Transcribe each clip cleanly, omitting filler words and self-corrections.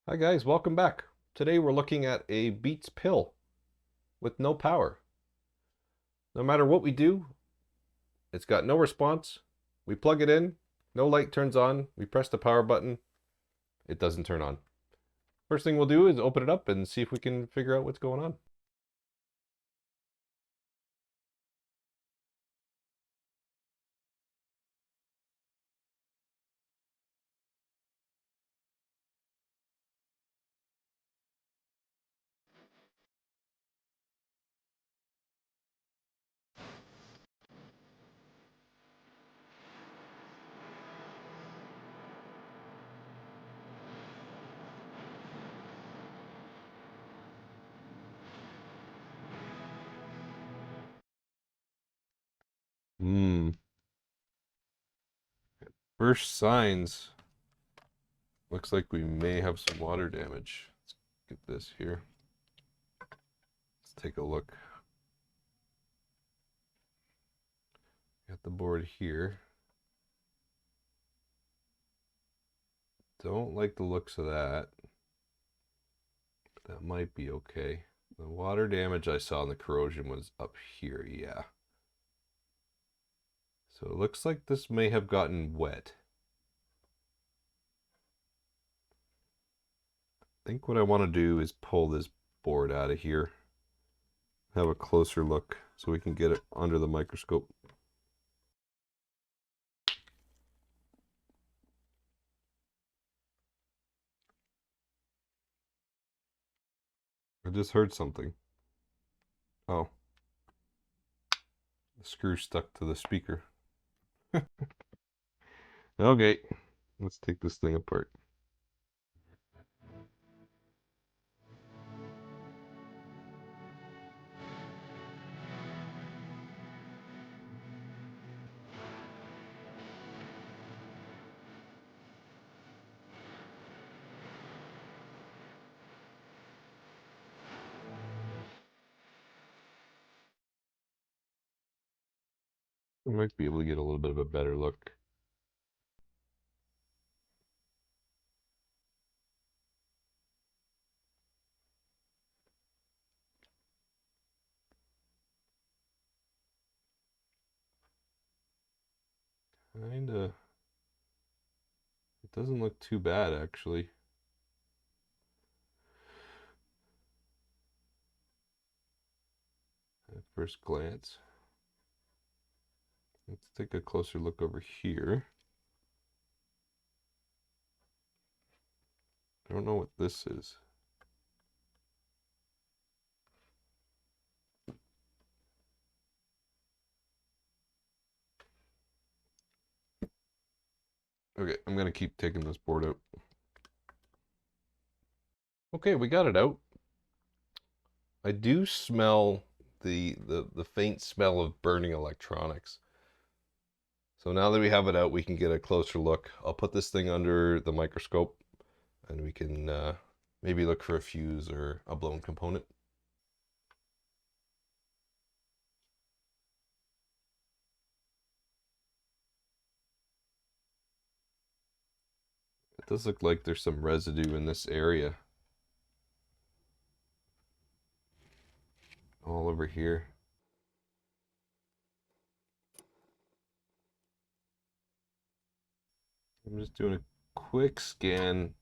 Hi guys, welcome back. Today we're looking at a Beats pill with no power. No matter what we do, it's got no response. We plug it in, no light turns on. We press the power button, it doesn't turn on. First thing we'll do is open it up and see if we can figure out what's going on. Hmm. First signs. Looks like we may have some water damage. Let's get this here. Let's take a look. Got the board here. Don't like the looks of that. That might be okay. The water damage I saw in the corrosion was up here, yeah. So it looks like this may have gotten wet. I think what I want to do is pull this board out of here, have a closer look so we can get it under the microscope. I just heard something. Oh, the screw stuck to the speaker. Okay, let's take this thing apart. I might be able to get a little bit of a better look. Kinda. It doesn't look too bad actually. At first glance. Let's take a closer look over here. I don't know what this is. Okay, I'm gonna keep taking this board out. Okay, we got it out. I do smell the faint smell of burning electronics. So now that we have it out, we can get a closer look. I'll put this thing under the microscope and we can maybe look for a fuse or a blown component. It does look like there's some residue in this area. All over here. I'm just doing a quick scan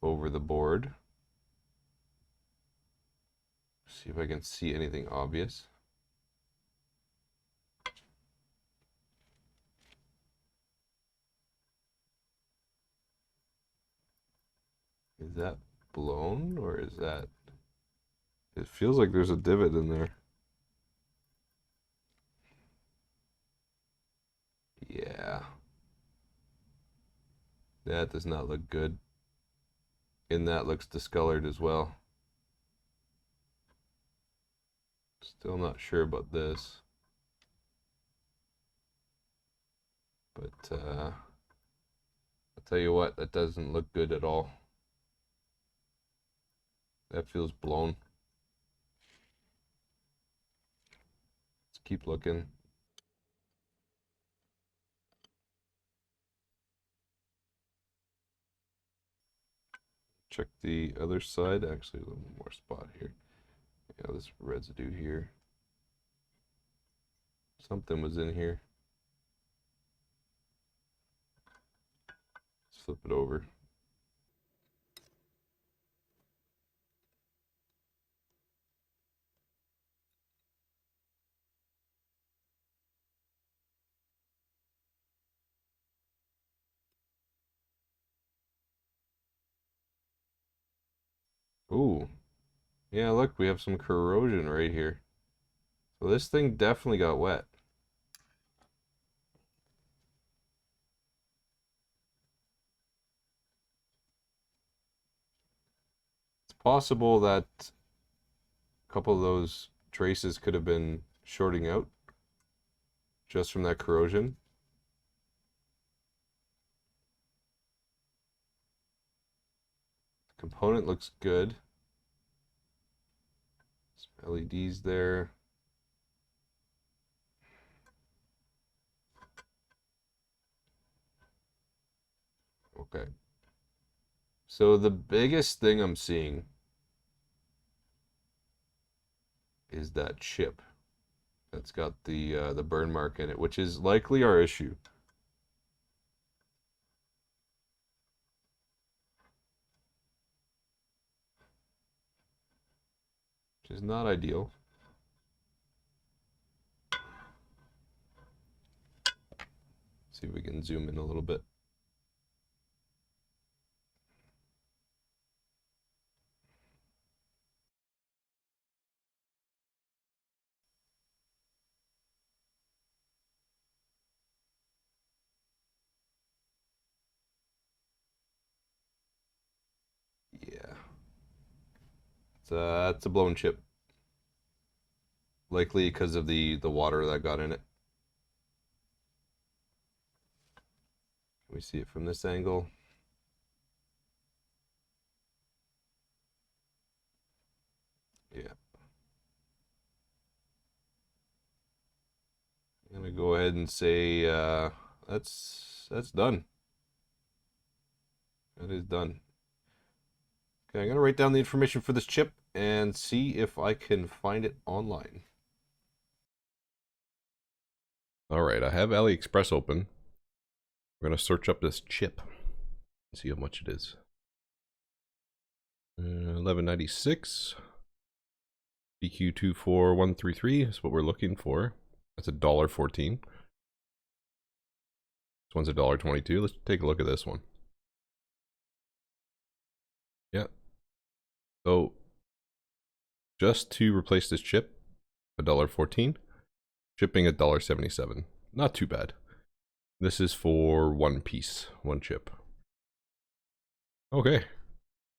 over the board. See if I can see anything obvious. Is that blown or is that... It feels like there's a divot in there. Yeah. That does not look good. And that looks discolored as well. Still not sure about this. But I'll tell you what, that doesn't look good at all. That feels blown. Let's keep looking. check the other side. Actually, a little more spot here. Yeah, this residue here. Something was in here. Let's flip it over. Ooh. Yeah, look, we have some corrosion right here. So this thing definitely got wet. It's possible that a couple of those traces could have been shorting out just from that corrosion. The component looks good. Some LEDs there. Okay. So the biggest thing I'm seeing is that chip that's got the burn mark in it, which is likely our issue. Which is not ideal. See if we can zoom in a little bit. Yeah. It's a blown chip. Likely because of the water that got in it. Can we see it from this angle? Yeah. I'm gonna go ahead and say that's done. That is done. Okay, I'm gonna write down the information for this chip and see if I can find it online. All right, I have AliExpress open. We're gonna search up this chip and see how much it is. 1196 BQ24133 is what we're looking for. That's $1.14. This one's $1.22. Let's take a look at this one. Yeah. So just to replace this chip, $1.14. Shipping $1.77. Not too bad. This is for one piece, one chip. Okay.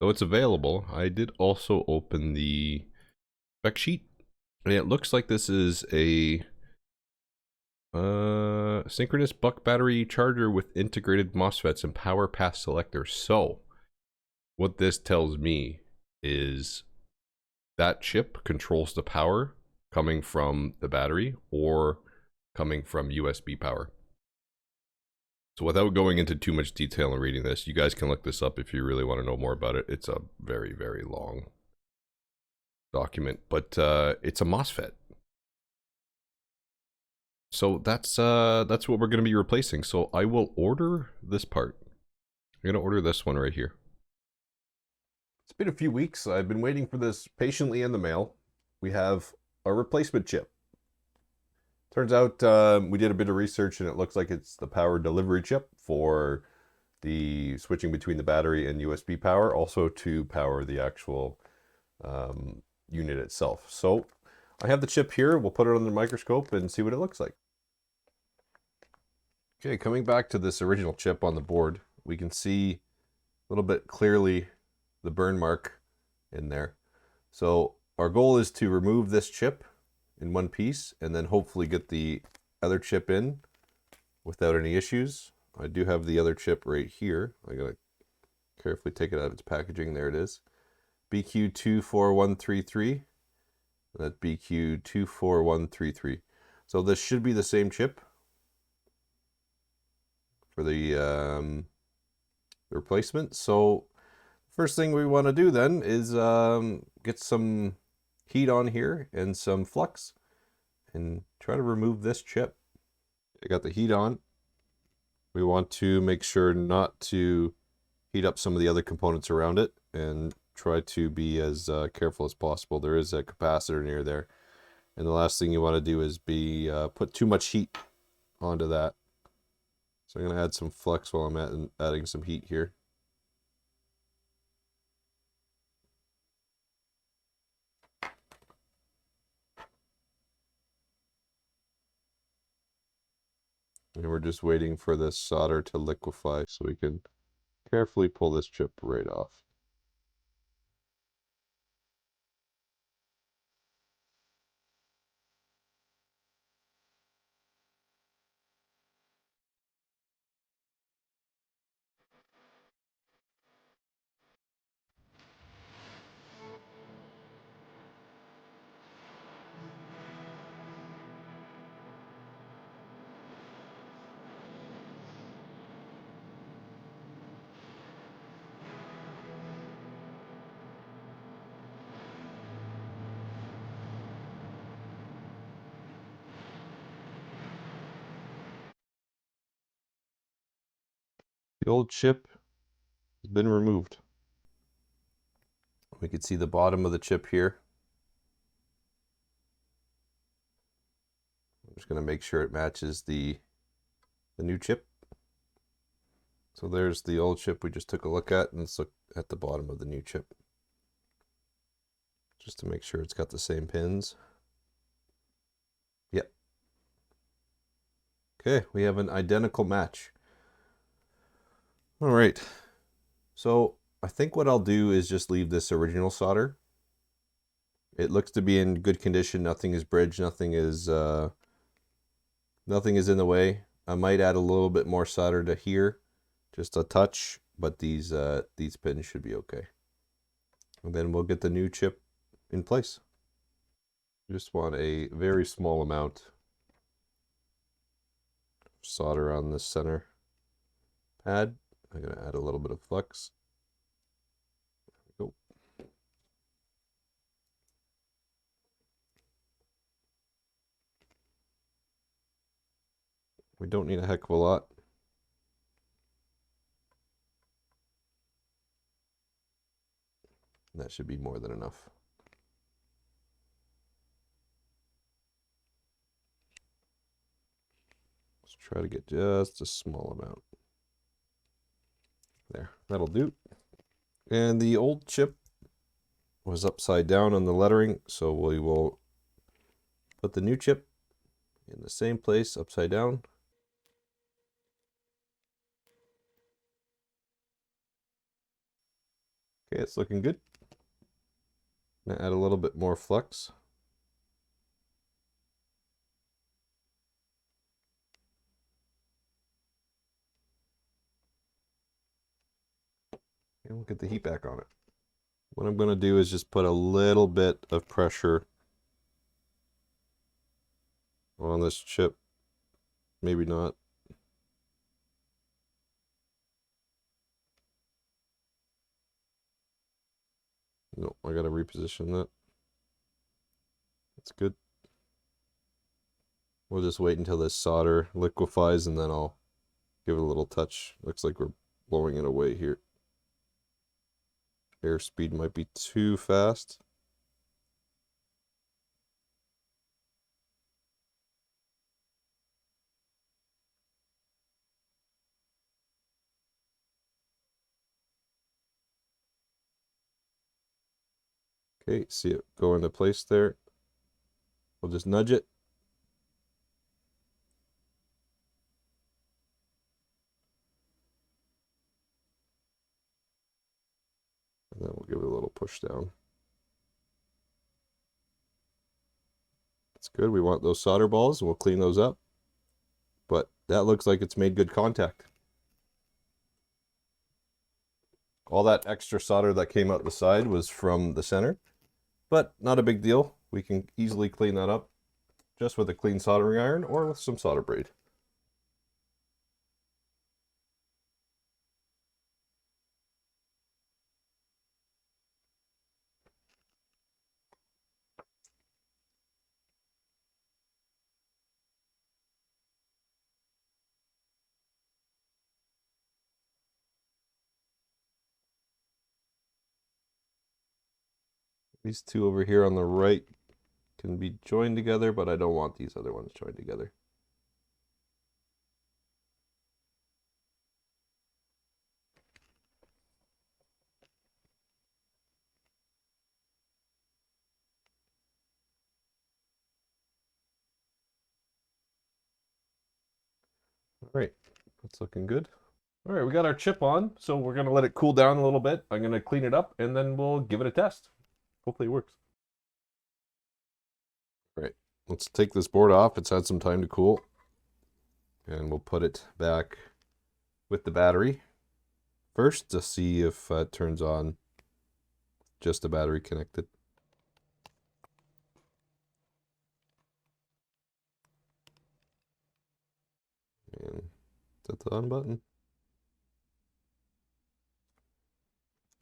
So it's available. I did also open the spec sheet. And it looks like this is a synchronous buck battery charger with integrated MOSFETs and power path selector. So what this tells me is that chip controls the power coming from the battery or coming from USB power. So without going into too much detail and reading this, you guys can look this up if you really want to know more about it. It's a very, very long document, but it's a MOSFET. So that's what we're going to be replacing. So I will order this part. I'm going to order this one right here. It's been a few weeks. I've been waiting for this patiently in the mail. We have a replacement chip. Turns out we did a bit of research and it looks like it's the power delivery chip for the switching between the battery and USB power, also to power the actual unit itself. So I have the chip here. We'll put it under the microscope and see what it looks like. Okay, coming back to this original chip on the board, we can see a little bit clearly the burn mark in there. So our goal is to remove this chip in one piece and then hopefully get the other chip in without any issues. I do have the other chip right here. I gotta carefully take it out of its packaging. There it is. BQ24133. That's BQ24133. So this should be the same chip for the replacement. So First thing we want to do then is get some heat on here and some flux and try to remove this chip. I got the heat on. We want to make sure not to heat up some of the other components around it and try to be as careful as possible. There is a capacitor near there. And the last thing you want to do is put too much heat onto that. So I'm going to add some flux while I'm adding some heat here. And we're just waiting for this solder to liquefy so we can carefully pull this chip right off. The old chip has been removed. We can see the bottom of the chip here. I'm just going to make sure it matches the new chip. So there's the old chip we just took a look at, and let's look at the bottom of the new chip. Just to make sure it's got the same pins. Yep. Okay, we have an identical match. All right. So I think what I'll do is just leave this original solder. It looks to be in good condition. Nothing is bridged. Nothing is in the way. I might add a little bit more solder to here, just a touch, but these pins should be okay. And then we'll get the new chip in place. Just want a very small amount of solder on this center pad. I'm going to add a little bit of flux. There we go. We don't need a heck of a lot. That should be more than enough. Let's try to get just a small amount. There, that'll do. And the old chip was upside down on the lettering, so we will put the new chip in the same place, upside down. Okay, it's looking good. Now add a little bit more flux. And we'll get the heat back on it. What I'm going to do is just put a little bit of pressure on this chip. Maybe not. No, I got to reposition that. That's good. We'll just wait until this solder liquefies and then I'll give it a little touch. Looks like we're blowing it away here. Airspeed might be too fast. Okay, see it go into place there. We'll just nudge it. And then we'll give it a little push down. That's good. We want those solder balls, and we'll clean those up. But that looks like it's made good contact. All that extra solder that came out the side was from the center, but not a big deal. We can easily clean that up just with a clean soldering iron or with some solder braid. These two over here on the right can be joined together, but I don't want these other ones joined together. All right, that's looking good. All right, we got our chip on, so we're gonna let it cool down a little bit. I'm gonna clean it up, and then we'll give it a test. Hopefully it works. All right, let's take this board off. It's had some time to cool. And we'll put it back with the battery first to see if it turns on just the battery connected. And is that the on button?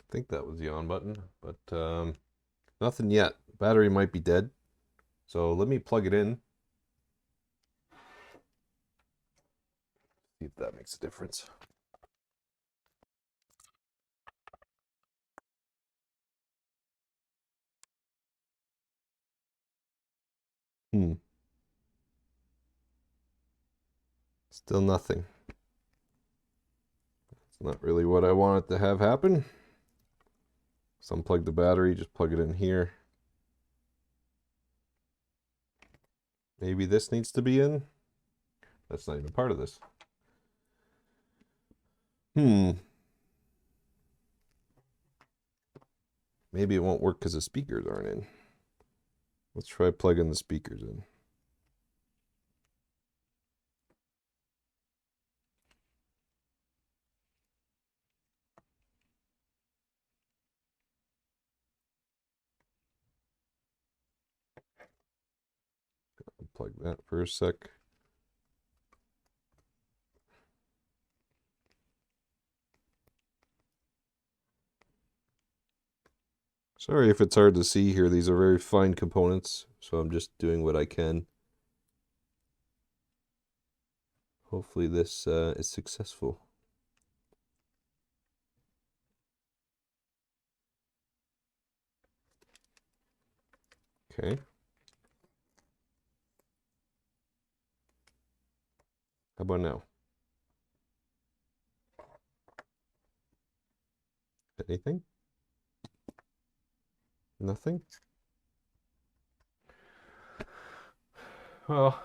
I think that was the on button, but nothing yet. Battery might be dead. So let me plug it in. See if that makes a difference. Still nothing. It's not really what I wanted to have happen. So unplug the battery, just plug it in here. Maybe this needs to be in. That's not even part of this. Maybe it won't work because the speakers aren't in. Let's try plugging the speakers in. Plug that for a sec. Sorry if it's hard to see here. These are very fine components, so I'm just doing what I can. Hopefully this is successful. Okay. How about now? Anything? Nothing? Well,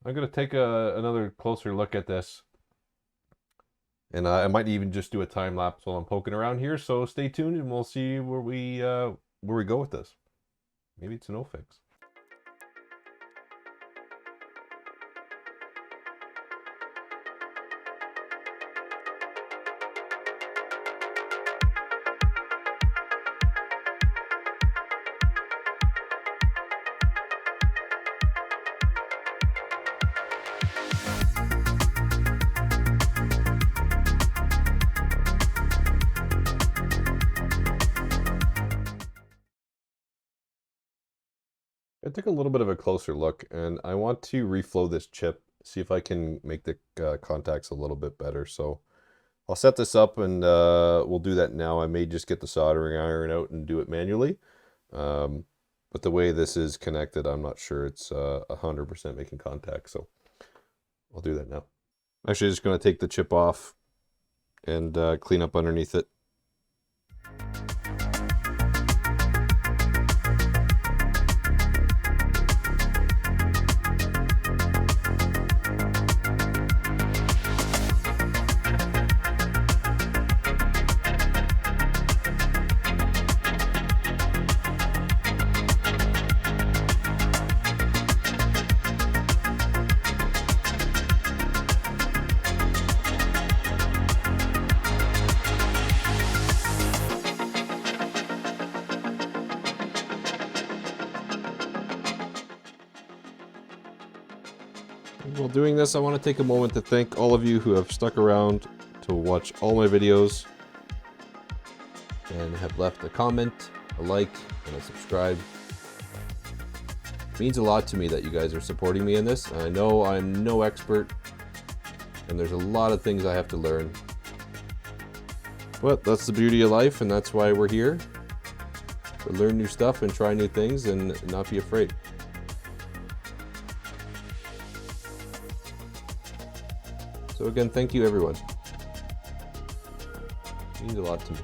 I'm going to take another closer look at this. And I might even just do a time lapse while I'm poking around here. So stay tuned and we'll see where we go with this. Maybe it's a no fix. I took a little bit of a closer look, and I want to reflow this chip, see if I can make the contacts a little bit better. So I'll set this up, and we'll do that now. I may just get the soldering iron out and do it manually. But the way this is connected, I'm not sure it's 100% making contact, so I'll do that now. Actually, just going to take the chip off and clean up underneath it. While doing this, I want to take a moment to thank all of you who have stuck around to watch all my videos and have left a comment, a like, and a subscribe. It means a lot to me that you guys are supporting me in this. I know I'm no expert, and there's a lot of things I have to learn. But that's the beauty of life, and that's why we're here. to learn new stuff and try new things and not be afraid. So again, thank you everyone. It means a lot to me.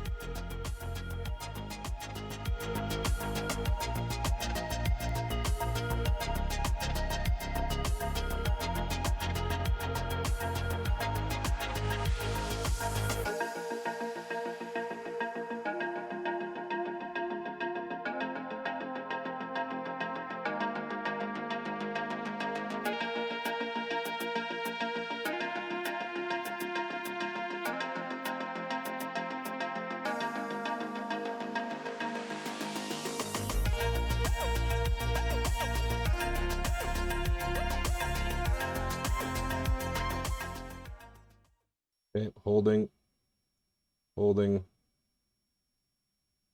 Okay, holding.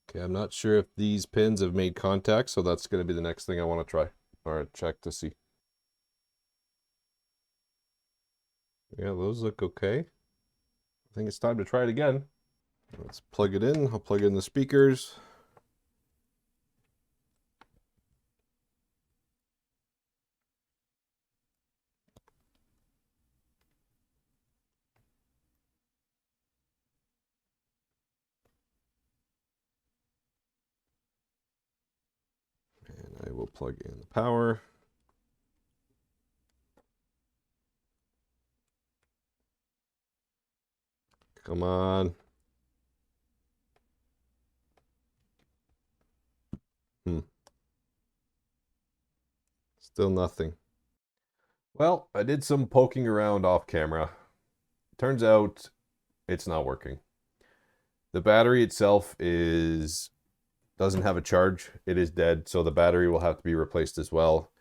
Okay, I'm not sure if these pins have made contact, so that's going to be the next thing I want to try or check to see. Yeah, those look okay. I think it's time to try it again. Let's plug it in. I'll plug in the speakers. And I will plug in the power. Come on. Still nothing. Well, I did some poking around off camera. Turns out it's not working. The battery itself doesn't have a charge. It is dead, so the battery will have to be replaced as well.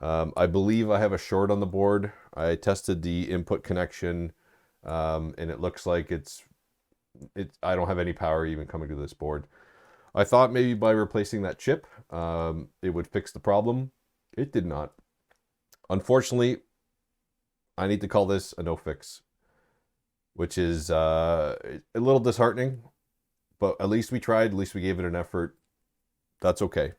I believe I have a short on the board. I tested the input connection, and it looks like I don't have any power even coming to this board. I thought maybe by replacing that chip, it would fix the problem. It did not. Unfortunately, I need to call this a no fix, which is a little disheartening, but at least we tried, at least we gave it an effort. That's okay.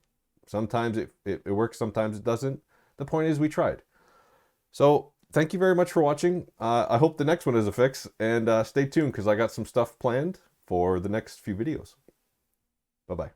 Sometimes it works, sometimes it doesn't. The point is we tried. So thank you very much for watching. I hope the next one is a fix, and stay tuned because I got some stuff planned for the next few videos. Bye-bye.